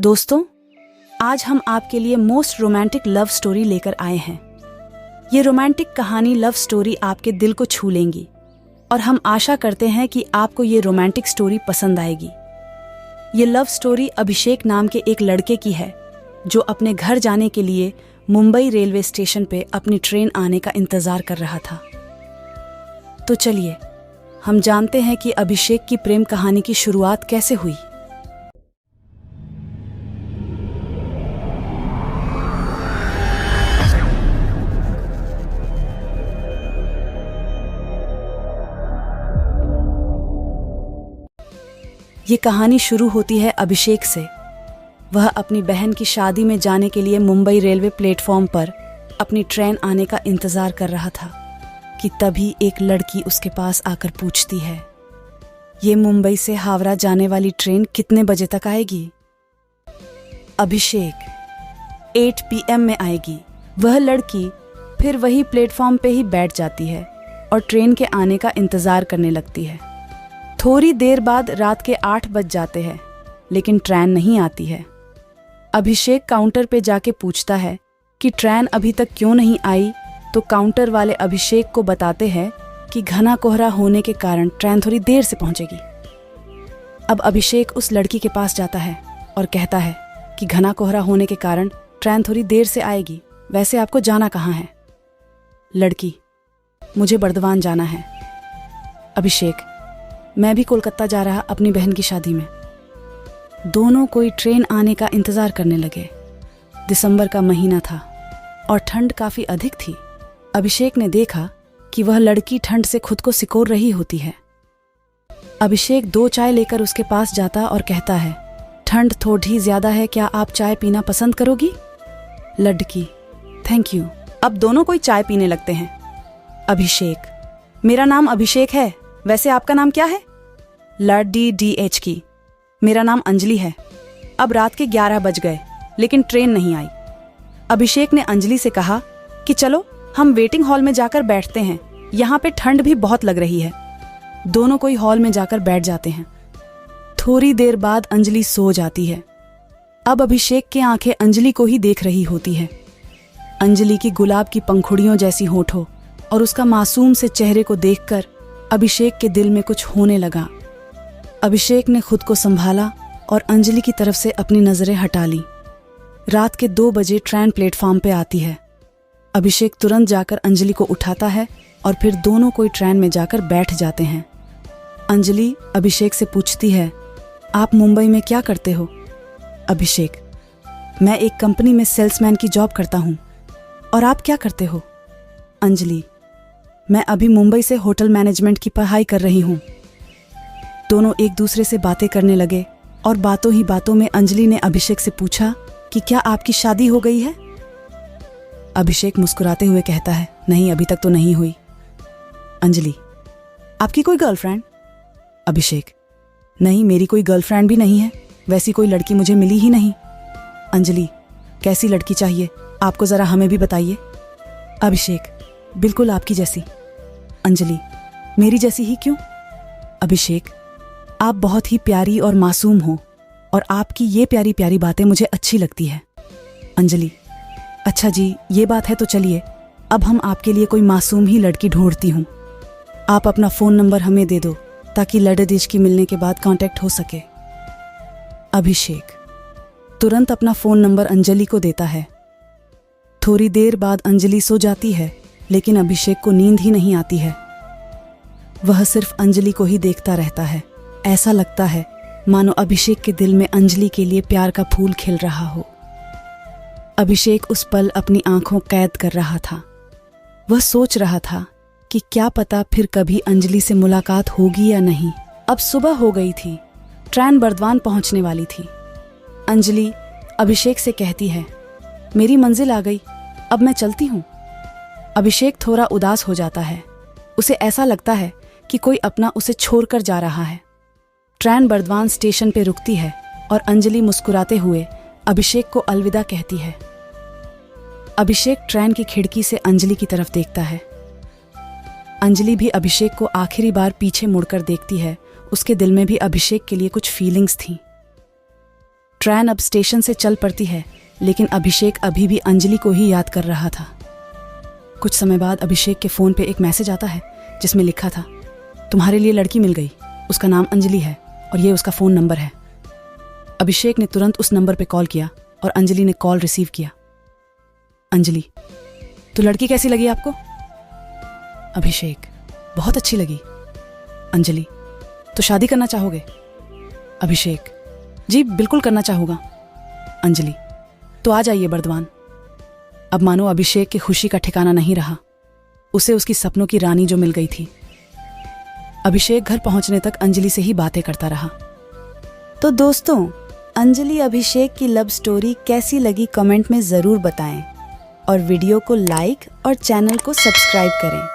दोस्तों, आज हम आपके लिए मोस्ट रोमांटिक लव स्टोरी लेकर आए हैं। ये रोमांटिक कहानी लव स्टोरी आपके दिल को छू लेंगी और हम आशा करते हैं कि आपको ये रोमांटिक स्टोरी पसंद आएगी। ये लव स्टोरी अभिषेक नाम के एक लड़के की है जो अपने घर जाने के लिए मुंबई रेलवे स्टेशन पे अपनी ट्रेन आने का इंतजार कर रहा था। तो चलिए हम जानते हैं कि अभिषेक की प्रेम कहानी की शुरुआत कैसे हुई। ये कहानी शुरू होती है अभिषेक से। वह अपनी बहन की शादी में जाने के लिए मुंबई रेलवे प्लेटफॉर्म पर अपनी ट्रेन आने का इंतजार कर रहा था कि तभी एक लड़की उसके पास आकर पूछती है, ये मुंबई से हावड़ा जाने वाली ट्रेन कितने बजे तक आएगी? अभिषेक, 8 PM में आएगी। वह लड़की फिर वही प्लेटफॉर्म पे ही बैठ जाती है और ट्रेन के आने का इंतजार करने लगती है। थोड़ी देर बाद रात के 8 बज जाते हैं, लेकिन ट्रेन नहीं आती है। अभिषेक काउंटर पे जाके पूछता है कि ट्रेन अभी तक क्यों नहीं आई, तो काउंटर वाले अभिषेक को बताते हैं कि घना कोहरा होने के कारण ट्रेन थोड़ी देर से पहुंचेगी। अब अभिषेक उस लड़की के पास जाता है और कहता है कि घना कोहरा होने के कारण ट्रेन थोड़ी देर से आएगी, वैसे आपको जाना कहाँ है? लड़की, मुझे बर्दवान जाना है। अभिषेक, मैं भी कोलकाता जा रहा अपनी बहन की शादी में। दोनों कोई ट्रेन आने का इंतजार करने लगे। दिसंबर का महीना था और ठंड काफी अधिक थी। अभिषेक ने देखा कि वह लड़की ठंड से खुद को सिकोड़ रही होती है। अभिषेक 2 चाय लेकर उसके पास जाता और कहता है, ठंड थोड़ी ज्यादा है, क्या आप चाय पीना पसंद करोगी? लड़की, थैंक यू। अब दोनों कोई चाय पीने लगते हैं। अभिषेक, मेरा नाम अभिषेक है, वैसे आपका नाम क्या है? लड़की, DH की, मेरा नाम अंजलि है। अब रात के 11 बज गए, लेकिन ट्रेन नहीं आई। अभिषेक ने अंजलि से कहा कि चलो हम वेटिंग हॉल में जाकर बैठते हैं, यहाँ पे ठंड भी बहुत लग रही है। दोनों कोई हॉल में जाकर बैठ जाते हैं। थोड़ी देर बाद अंजलि सो जाती है। अब अभिषेक की आंखें अंजलि को ही देख रही होती है। अंजलि की गुलाब की पंखुड़ियों जैसी होठों और उसका मासूम से चेहरे को देखकर अभिषेक के दिल में कुछ होने लगा। अभिषेक ने खुद को संभाला और अंजलि की तरफ से अपनी नजरें हटा ली। रात के 2 बजे ट्रेन प्लेटफॉर्म पे आती है। अभिषेक तुरंत जाकर अंजलि को उठाता है और फिर दोनों कोई ट्रेन में जाकर बैठ जाते हैं। अंजलि अभिषेक से पूछती है, आप मुंबई में क्या करते हो? अभिषेक, मैं एक कंपनी में सेल्समैन की जॉब करता हूँ। और आप क्या करते हो? अंजलि, मैं अभी मुंबई से होटल मैनेजमेंट की पढ़ाई कर रही हूँ। दोनों एक दूसरे से बातें करने लगे और बातों ही बातों में अंजलि ने अभिषेक से पूछा कि क्या आपकी शादी हो गई है? अभिषेक मुस्कुराते हुए कहता है, नहीं, अभी तक तो नहीं हुई। अंजलि, आपकी कोई गर्लफ्रेंड? अभिषेक, नहीं, मेरी कोई गर्लफ्रेंड भी नहीं है, वैसी कोई लड़की मुझे मिली ही नहीं। अंजलि, कैसी लड़की चाहिए, आपको जरा हमें भी बताइए। अभिषेक, बिल्कुल आपकी जैसी। अंजलि, मेरी जैसी ही क्यों? अभिषेक, आप बहुत ही प्यारी और मासूम हो और आपकी ये प्यारी प्यारी बातें मुझे अच्छी लगती है। अंजलि, अच्छा जी, ये बात है तो चलिए अब हम आपके लिए कोई मासूम ही लड़की ढूंढती हूँ। आप अपना फ़ोन नंबर हमें दे दो ताकि लड़की की मिलने के बाद कांटेक्ट हो सके। अभिषेक तुरंत अपना फ़ोन नंबर अंजलि को देता है। थोड़ी देर बाद अंजलि सो जाती है, लेकिन अभिषेक को नींद ही नहीं आती है। वह सिर्फ अंजलि को ही देखता रहता है। ऐसा लगता है मानो अभिषेक के दिल में अंजलि के लिए प्यार का फूल खिल रहा हो। अभिषेक उस पल अपनी आंखों कैद कर रहा था। वह सोच रहा था कि क्या पता फिर कभी अंजलि से मुलाकात होगी या नहीं। अब सुबह हो गई थी, ट्रेन बर्दवान पहुंचने वाली थी। अंजलि अभिषेक से कहती है, मेरी मंजिल आ गई, अब मैं चलती हूँ। अभिषेक थोड़ा उदास हो जाता है। उसे ऐसा लगता है कि कोई अपना उसे छोड़कर जा रहा है। ट्रेन बर्दवान स्टेशन पे रुकती है और अंजलि मुस्कुराते हुए अभिषेक को अलविदा कहती है। अभिषेक ट्रेन की खिड़की से अंजलि की तरफ देखता है। अंजलि भी अभिषेक को आखिरी बार पीछे मुड़कर देखती है। उसके दिल में भी अभिषेक के लिए कुछ फीलिंग्स थीं। ट्रेन अब स्टेशन से चल पड़ती है, लेकिन अभिषेक अभी भी अंजलि को ही याद कर रहा था। कुछ समय बाद अभिषेक के फ़ोन पे एक मैसेज आता है जिसमें लिखा था, तुम्हारे लिए लड़की मिल गई, उसका नाम अंजलि है और ये उसका फ़ोन नंबर है। अभिषेक ने तुरंत उस नंबर पे कॉल किया और अंजलि ने कॉल रिसीव किया। अंजलि, तो लड़की कैसी लगी आपको? अभिषेक, बहुत अच्छी लगी। अंजलि, तो शादी करना चाहोगे? अभिषेक, जी बिल्कुल करना चाहूँगा। अंजलि, तो आ जाइए बर्दवान। अब मानो अभिषेक की खुशी का ठिकाना नहीं रहा। उसे उसकी सपनों की रानी जो मिल गई थी। अभिषेक घर पहुंचने तक अंजलि से ही बातें करता रहा। तो दोस्तों, अंजलि अभिषेक की लव स्टोरी कैसी लगी कमेंट में ज़रूर बताएं और वीडियो को लाइक और चैनल को सब्सक्राइब करें।